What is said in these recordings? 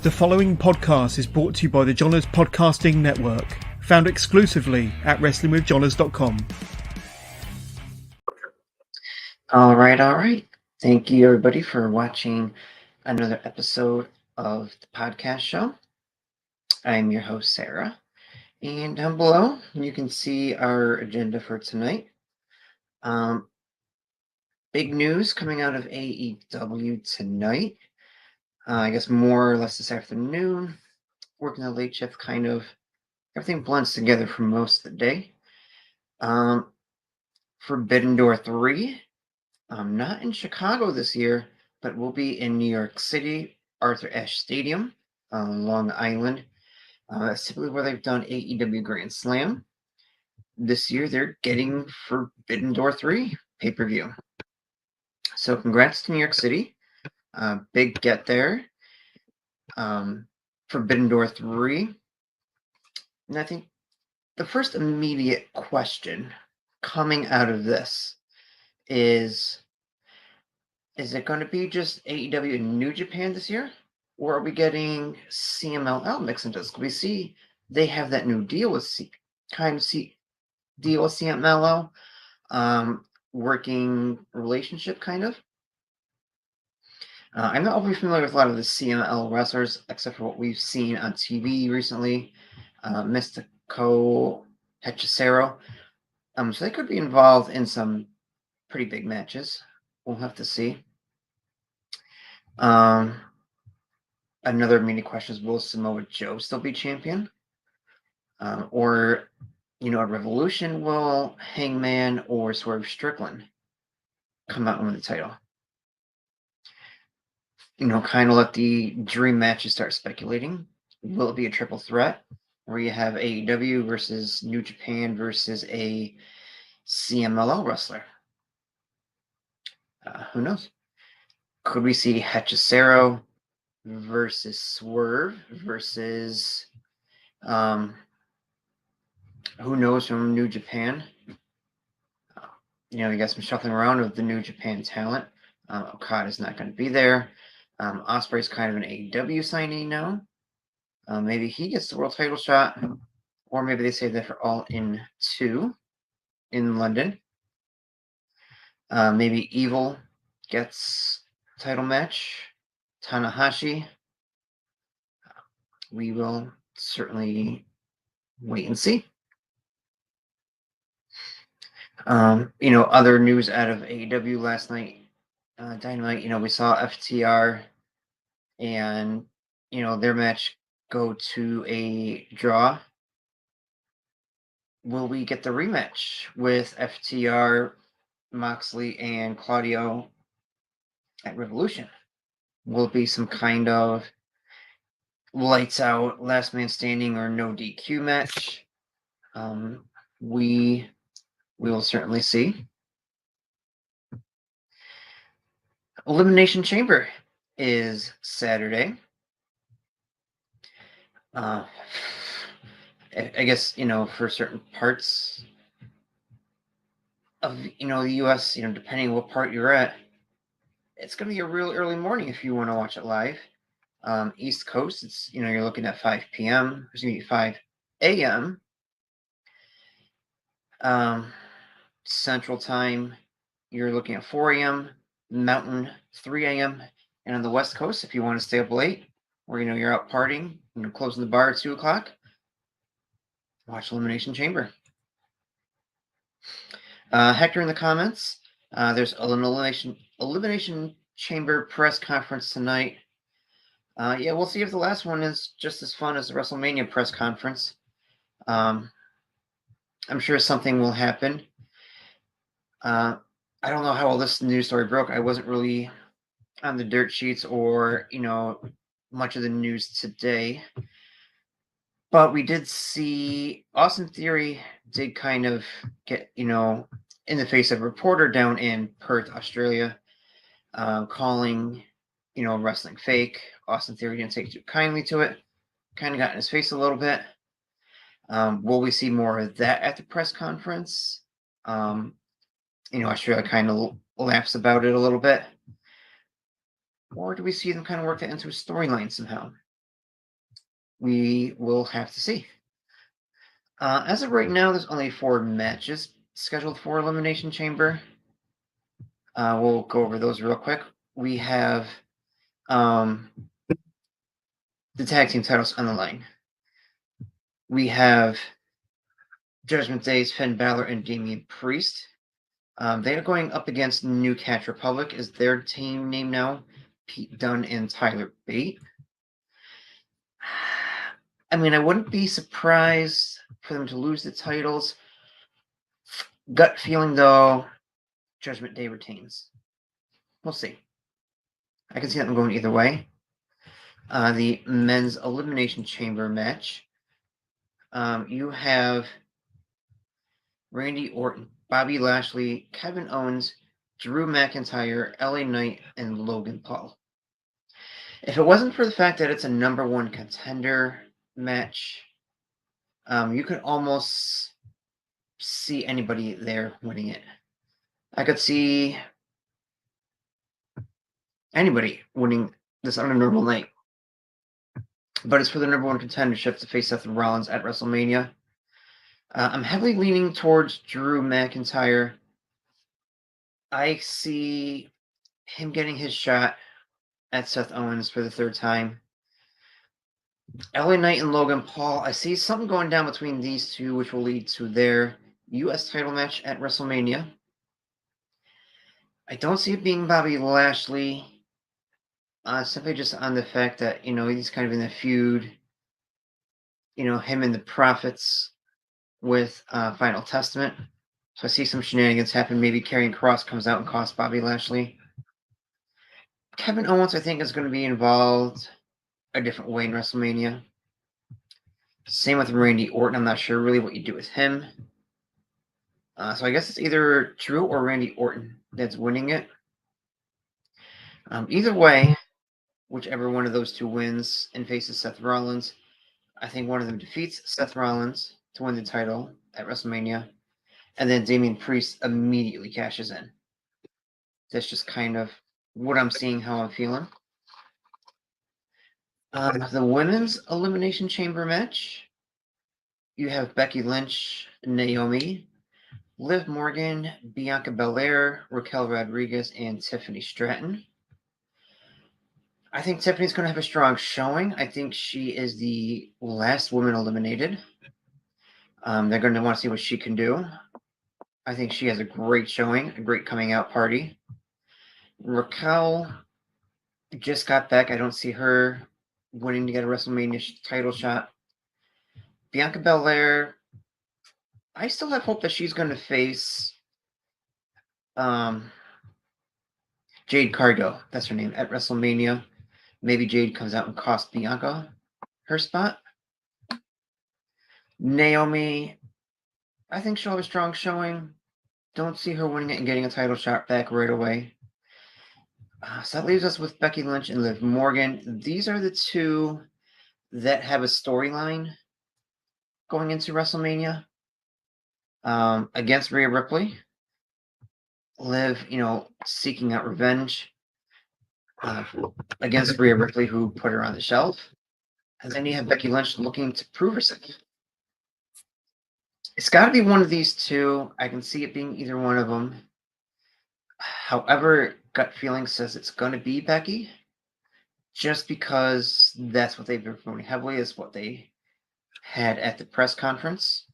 The following podcast is brought to you by the Johners Podcasting Network, found exclusively at WrestlingWithJohners.com. All right. Thank you, everybody, for watching another episode of the podcast show. I'm your host, Sarah. And down below, you can see our agenda for tonight. Big news coming out of AEW tonight. I guess more or less this afternoon. Working the late shift, kind of. Everything blends together for most of the day. Forbidden Door 3. Not in Chicago this year, but we'll be in New York City, Arthur Ashe Stadium, Long Island. That's typically where they've done AEW Grand Slam. This year, they're getting Forbidden Door 3 pay-per-view. So congrats to New York City. Big get there. Forbidden Door 3. And I think the first immediate question coming out of this is it going to be just AEW and New Japan this year? Or are we getting CMLL mixed into this? We see they have that new deal with CMLL, working relationship kind of. I'm not overly familiar with a lot of the CMLL wrestlers, except for what we've seen on TV recently. Mystico, Hechicero. So they could be involved in some pretty big matches. We'll have to see. Another mini question is, will Samoa Joe still be champion? Or, at Revolution, will Hangman or Swerve Strickland come out and win the title? Kind of let the dream matches start speculating. Will it be a triple threat where you have AEW versus New Japan versus a CMLL wrestler? Who knows? Could we see Hechicero versus Swerve versus who knows from New Japan? You got some shuffling around of the New Japan talent. Okada's not going to be there. Ospreay's kind of an AEW signee now. Maybe he gets the world title shot, or maybe they save that for All In 2 in London. Maybe Evil gets title match. Tanahashi. We will certainly wait and see. Other news out of AEW last night, Dynamite, we saw FTR and, their match go to a draw. Will we get the rematch with FTR, Moxley, and Claudio at Revolution? Will it be some kind of lights out, last man standing, or no DQ match? We will certainly see. Elimination Chamber is Saturday. I guess, for certain parts of, the U.S., depending on what part you're at, it's going to be a real early morning if you want to watch it live. East Coast, it's, you're looking at 5 p.m. There's going to be 5 a.m. Central Time, you're looking at 4 a.m. Mountain, 3 a.m. And on the West Coast, if you want to stay up late, or, you're out partying, closing the bar at 2 o'clock, watch Elimination Chamber. Hector in the comments, there's an Elimination Chamber press conference tonight. Yeah, we'll see if the last one is just as fun as the WrestleMania press conference. I'm sure something will happen. I don't know how all this news story broke. I wasn't really on the dirt sheets or, much of the news today. But we did see Austin Theory did kind of get, in the face of a reporter down in Perth, Australia, calling, wrestling fake. Austin Theory didn't take too kindly to it. Kind of got in his face a little bit. Will we see more of that at the press conference? Australia kind of laughs about it a little bit. Or do we see them kind of work that into a storyline somehow? We will have to see. As of right now, there's only 4 matches scheduled for Elimination Chamber. We'll go over those real quick. We have the tag team titles on the line. We have Judgment Day's Finn Balor and Damian Priest. They are going up against New Catch Republic is their team name now. Pete Dunne and Tyler Bate. I mean, I wouldn't be surprised for them to lose the titles. Gut feeling, though, Judgment Day retains. We'll see. I can see them going either way. The men's elimination chamber match. You have Randy Orton, Bobby Lashley, Kevin Owens, Drew McIntyre, LA Knight, and Logan Paul. If it wasn't for the fact that it's a number 1 contender match, you could almost see anybody there winning it. I could see anybody winning this on a normal night. But it's for the number 1 contendership to face Seth Rollins at WrestleMania. I'm heavily leaning towards Drew McIntyre. I see him getting his shot at Seth Owens for the 3rd time. LA Knight and Logan Paul, I see something going down between these two, which will lead to their U.S. title match at WrestleMania. I don't see it being Bobby Lashley, simply just on the fact that, he's kind of in a feud, him and the Prophets with Final Testament. So I see some shenanigans happen. Maybe Karrion Kross comes out and costs Bobby Lashley. Kevin Owens, I think, is going to be involved a different way in WrestleMania. Same with Randy Orton. I'm not sure really what you do with him. So I guess it's either Drew or Randy Orton that's winning it. Either way, whichever one of those two wins and faces Seth Rollins, I think one of them defeats Seth Rollins to win the title at WrestleMania, and then Damian Priest immediately cashes in. That's just kind of what I'm seeing, how I'm feeling. The women's elimination chamber match, you have Becky Lynch, Naomi, Liv Morgan, Bianca Belair, Raquel Rodriguez, and Tiffany Stratton. I think Tiffany's going to have a strong showing. I think she is the last woman eliminated. They're going to want to see what she can do. I think she has a great showing, a great coming out party. Raquel just got back. I don't see her winning to get a WrestleMania title shot. Bianca Belair, I still have hope that she's going to face Jade Cargill. That's her name at WrestleMania. Maybe Jade comes out and costs Bianca her spot. Naomi, I think she'll have a strong showing. Don't see her winning it and getting a title shot back right away. So that leaves us with Becky Lynch and Liv Morgan. These are the two that have a storyline going into WrestleMania against Rhea Ripley. Liv, seeking out revenge against Rhea Ripley, who put her on the shelf. And then you have Becky Lynch looking to prove herself. It's got to be one of these two. I can see it being either one of them. However, gut feeling says it's going to be Becky, just because that's what they've been promoting heavily, is what they had at the press conference.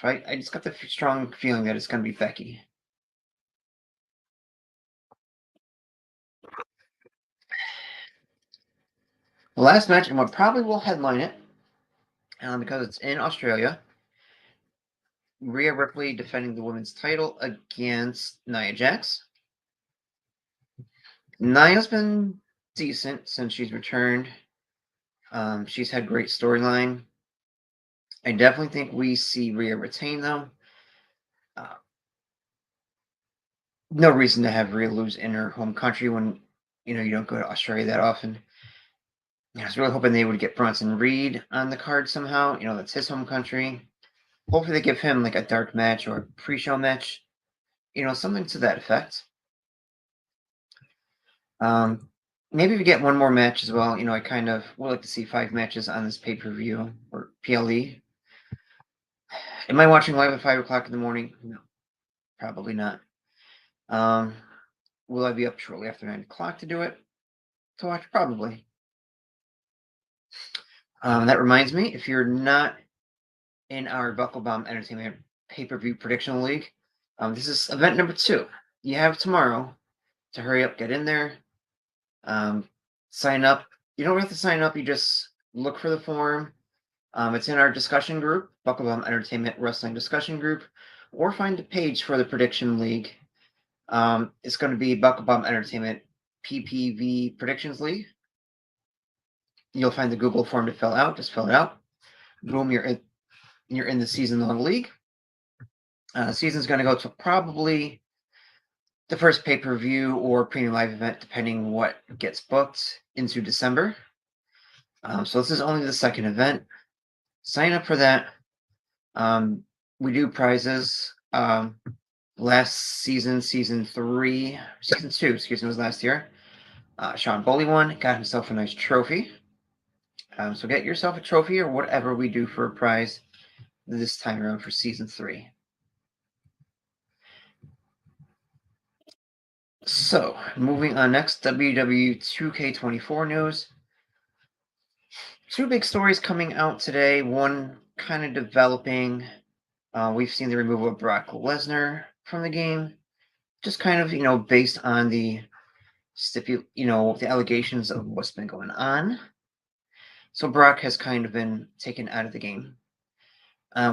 So I just got the strong feeling that it's going to be Becky. The last match, and what probably will headline it, because it's in Australia, Rhea Ripley defending the women's title against Nia Jax. Nia's been decent since she's returned. She's had great storyline. I definitely think we see Rhea retain, though. No reason to have Rhea lose in her home country when, you don't go to Australia that often. I was really hoping they would get Bronson Reed on the card somehow. That's his home country. Hopefully they give him like a dark match or a pre-show match. Something to that effect. maybe we get one more match as well. I kind of would like to see 5 matches on this pay-per-view or PLE. Am I watching live at 5 o'clock in the morning? No, probably not. Will I be up shortly after 9 o'clock to do it? To watch? Probably. That reminds me, if you're not in our Buckle Bomb Entertainment pay-per-view prediction league, this is event number 2. You have tomorrow to hurry up, get in there, sign up. You don't have to sign up. You just look for the form. It's in our discussion group, Buckle Bomb Entertainment Wrestling Discussion Group, or find the page for the prediction league. It's going to be Buckle Bomb Entertainment PPV Predictions League. You'll find the Google form to fill out. Just fill it out. Boom, you're in the season-long league. Season's going to go to probably the first pay-per-view or premium live event, depending what gets booked, into December. So this is only the second event. Sign up for that. We do prizes. Last season, season 2, was last year. Sean Boley won, got himself a nice trophy. So get yourself a trophy or whatever we do for a prize this time around for season 3. So, moving on next, WWE 2K24 news. 2 big stories coming out today. One kind of developing. We've seen the removal of Brock Lesnar from the game, just kind of, based on the the allegations of what's been going on. So Brock has kind of been taken out of the game.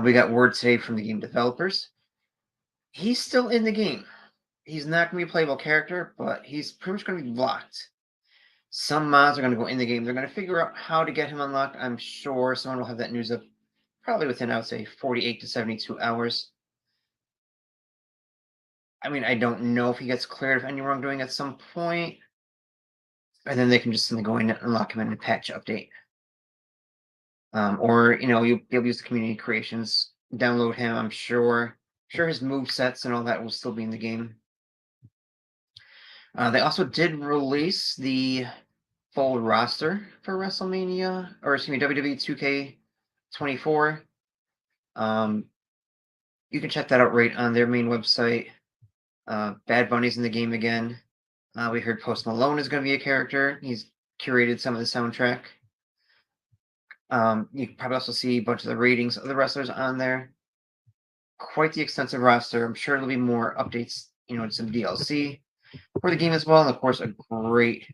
We got word today from the game developers. He's still in the game. He's not going to be a playable character, but he's pretty much going to be blocked. Some mods are going to go in the game. They're going to figure out how to get him unlocked. I'm sure someone will have that news up probably within, I would say, 48 to 72 hours. I mean, I don't know if he gets cleared of any wrongdoing at some point. And then they can just simply go in and unlock him in a patch update. Or, you'll be able to use the community creations, download him, I'm sure. His move sets and all that will still be in the game. They also did release the full roster for WrestleMania, or excuse me, WWE 2K24. You can check that out right on their main website. Bad Bunny's in the game again. We heard Post Malone is going to be a character. He's curated some of the soundtrack. You can probably also see a bunch of the ratings of the wrestlers on there. Quite the extensive roster. I'm sure there'll be more updates, some DLC for the game as well. And of course, a great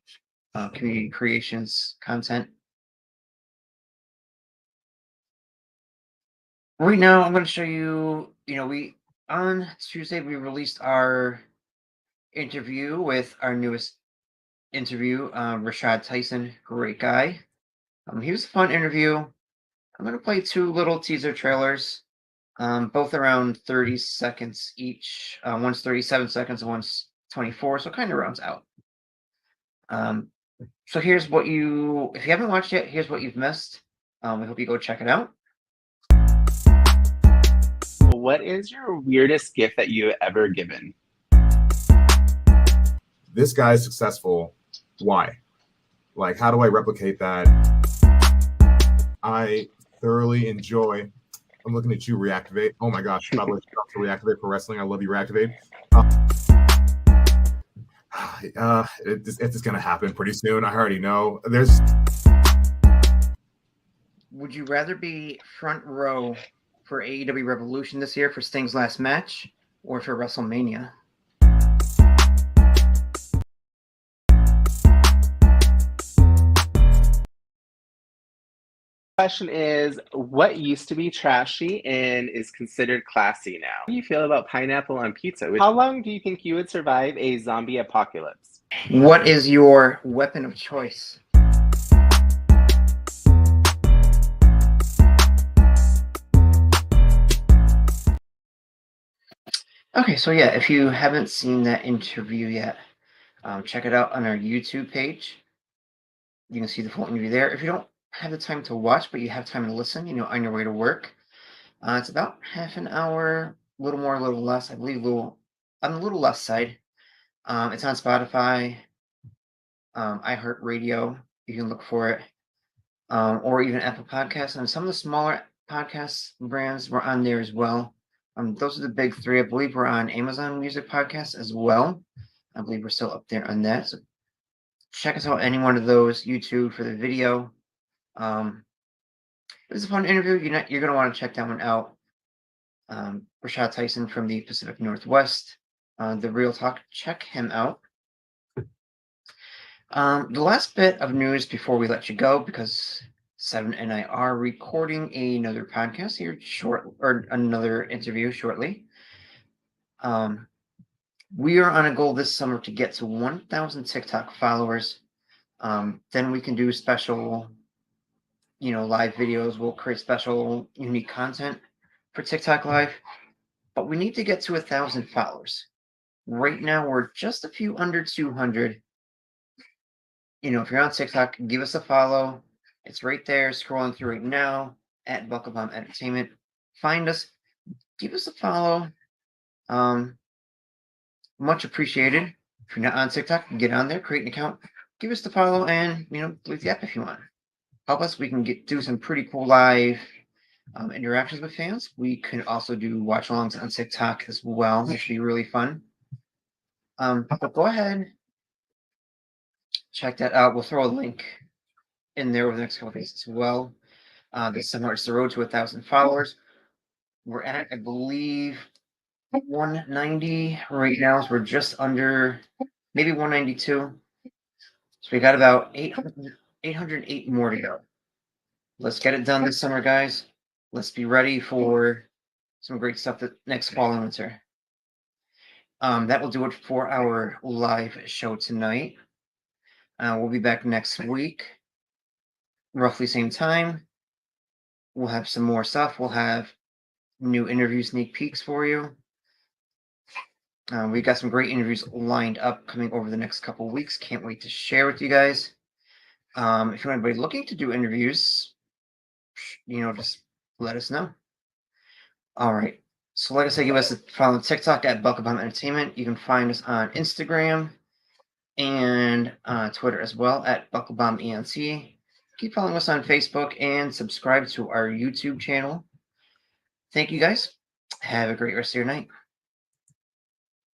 community creations content. Right now, I'm going to show you, on Tuesday, we released our interview with our newest interview, Rashad Tyson. Great guy. He was a fun interview. I'm going to play 2 little teaser trailers, both around 30 seconds each. One's 37 seconds and one's 24, so it kind of rounds out. So here's what if you haven't watched yet, here's what you've missed. We hope you go check it out. What is your weirdest gift that you ever given? This guy is successful. Why? Like, how do I replicate that? I thoroughly enjoy. I'm looking at you, Reactivate. Oh my gosh, by the way, shout out to Reactivate for wrestling. I love you, Reactivate. It's gonna happen pretty soon. I already know. Would you rather be front row for AEW Revolution this year for Sting's last match, or for WrestleMania? Question is, what used to be trashy and is considered classy now? How do you feel about pineapple on pizza? How long do you think you would survive a zombie apocalypse? What is your weapon of choice? Okay, so yeah, if you haven't seen that interview yet, check it out on our YouTube page. You can see the full interview there. If you don't have the time to watch, but you have time to listen, on your way to work, it's about half an hour, a little more, a little less. I believe on the little less side. It's on Spotify, iHeartRadio. You can look for it, or even Apple Podcasts. And some of the smaller podcast brands were on there as well. Those are the big three. I believe we're on Amazon Music Podcasts as well. I believe we're still up there on that. So check us out any one of those. YouTube for the video. It was a fun interview. You're going to want to check that one out. Rashad Tyson from the Pacific Northwest. The Real Talk. Check him out. The last bit of news before we let you go, because Seven and I are recording another podcast here another interview shortly. We are on a goal this summer to get to 1,000 TikTok followers. Then we can do special, live videos. We'll create special, unique content for TikTok Live. But we need to get to 1,000 followers. Right now, we're just a few under 200. If you're on TikTok, give us a follow. It's right there, scrolling through right now, at Bucklebomb Entertainment. Find us, give us a follow. Much appreciated. If you're not on TikTok, get on there, create an account, give us the follow, and delete the app if you want. Help us. We can do some pretty cool live interactions with fans. We can also do watch-alongs on TikTok as well, which should be really fun. But go ahead, check that out. We'll throw a link in there over the next couple of days as well. This summer, it's the road to 1,000 followers. We're at, I believe, 190 right now. So we're just under, maybe 192. So we got about 808 more to go. Let's get it done this summer, guys. Let's be ready for some great stuff next fall and winter. That will do it for our live show tonight. We'll be back next week, roughly same time. We'll have some more stuff. We'll have new interview sneak peeks for you. We've got some great interviews lined up coming over the next couple of weeks. Can't wait to share with you guys. If you're anybody looking to do interviews, just let us know. All right. So like I said, give us a follow on TikTok at Bucklebomb Entertainment. You can find us on Instagram and Twitter as well at Bucklebomb ENT. Keep following us on Facebook and subscribe to our YouTube channel. Thank you guys. Have a great rest of your night.